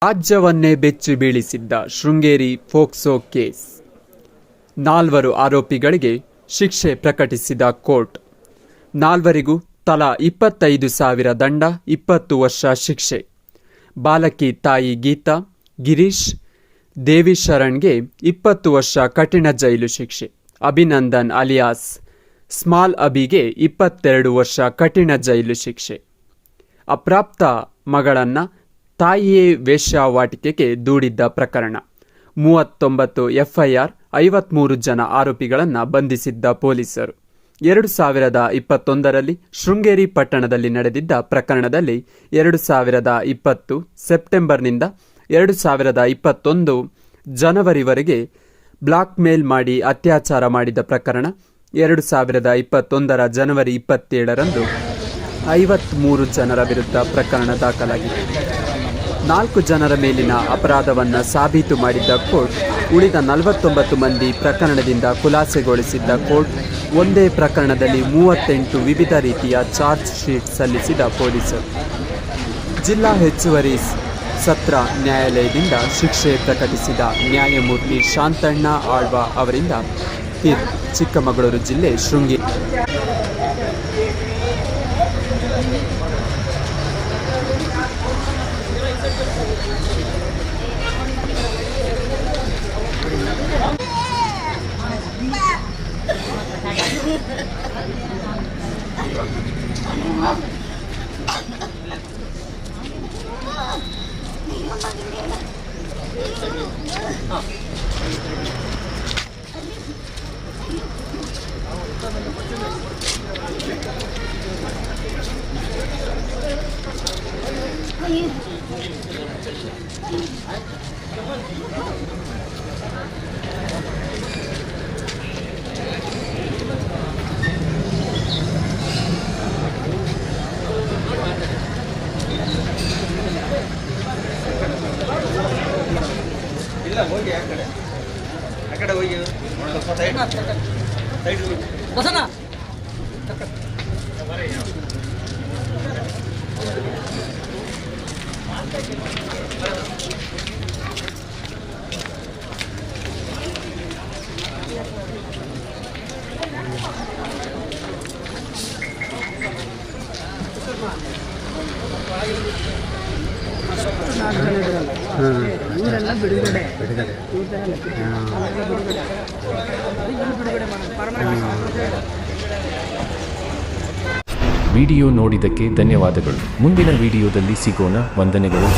ರಾಜ್ಯವನ್ನೇ ಬೆಚ್ಚಿ ಬೀಳಿಸಿದ್ದ ಶೃಂಗೇರಿ ಫೋಕ್ಸೋ ಕೇಸ್. 4 ಆರೋಪಿಗಳಿಗೆ ಶಿಕ್ಷೆ ಪ್ರಕಟಿಸಿದ ಕೋರ್ಟ್. 4 ತಲಾ 25,000 ದಂಡ, 20 ವರ್ಷ ಶಿಕ್ಷೆ. ಬಾಲಕಿ ತಾಯಿ ಗೀತಾ, ಗಿರೀಶ್, ದೇವಿಶರಣ್ಗೆ 20 ವರ್ಷ ಕಠಿಣ ಜೈಲು ಶಿಕ್ಷೆ. ಅಭಿನಂದನ್ ಅಲಿಯಾಸ್ ಸ್ಮಾಲ್ ಅಬಿಗೆ 22 ವರ್ಷ ಕಠಿಣ ಜೈಲು ಶಿಕ್ಷೆ. ಅಪ್ರಾಪ್ತ ಮಗಳನ್ನ ತಾಯಿಯೇ ವೇಶ್ಯಾವಾಟಿಕೆಗೆ ದೂಡಿದ್ದ ಪ್ರಕರಣ. 39 ಎಫ್ಐಆರ್, 53 ಜನ ಆರೋಪಿಗಳನ್ನು ಬಂಧಿಸಿದ್ದ ಪೊಲೀಸರು. 2021ರಲ್ಲಿ ಶೃಂಗೇರಿ ಪಟ್ಟಣದಲ್ಲಿ ನಡೆದಿದ್ದ ಪ್ರಕರಣದಲ್ಲಿ 2020 ಸೆಪ್ಟೆಂಬರ್ನಿಂದ 2021 ಜನವರಿವರೆಗೆ ಬ್ಲಾಕ್ ಮೇಲ್ ಮಾಡಿ ಅತ್ಯಾಚಾರ ಮಾಡಿದ ಪ್ರಕರಣ. 2021 ಜನವರಿ 27ರಂದು 53 ಜನರ ವಿರುದ್ಧ ಪ್ರಕರಣ ದಾಖಲಾಗಿದೆ. 4 ಜನರ ಮೇಲಿನ ಅಪರಾಧವನ್ನು ಸಾಬೀತು ಮಾಡಿದ್ದ ಕೋರ್ಟ್ ಉಳಿದ 49 ಮಂದಿ ಪ್ರಕರಣದಿಂದ ಖುಲಾಸೆಗೊಳಿಸಿದ್ದ ಕೋರ್ಟ್ ಒಂದೇ ಪ್ರಕರಣದಲ್ಲಿ 38 ವಿವಿಧ ರೀತಿಯ ಚಾರ್ಜ್ ಶೀಟ್ ಸಲ್ಲಿಸಿದ ಪೊಲೀಸರು. ಜಿಲ್ಲಾ ಹೆಚ್ಚುವರಿ ಸತ್ರ ನ್ಯಾಯಾಲಯದಿಂದ ಶಿಕ್ಷೆ ಪ್ರಕಟಿಸಿದ ನ್ಯಾಯಮೂರ್ತಿ ಶಾಂತಣ್ಣ ಆಳ್ವ ಅವರಿಂದ ತೀರ್ಪು. ಚಿಕ್ಕಮಗಳೂರು ಜಿಲ್ಲೆ ಶೃಂಗೇರಿ. ಹೋಗಿ ಆ ಕಡೆ ಹೋಗಿ ಬಸನ ಇವರೆಲ್ಲ ಬಿಡುಗಡೆ ವಿಡಿಯೋ ನೋಡಿದ್ದಕ್ಕೆ ಧನ್ಯವಾದಗಳು. ಮುಂದಿನ ವಿಡಿಯೋದಲ್ಲಿ ಸಿಗೋಣ. ವಂದನೆಗಳು.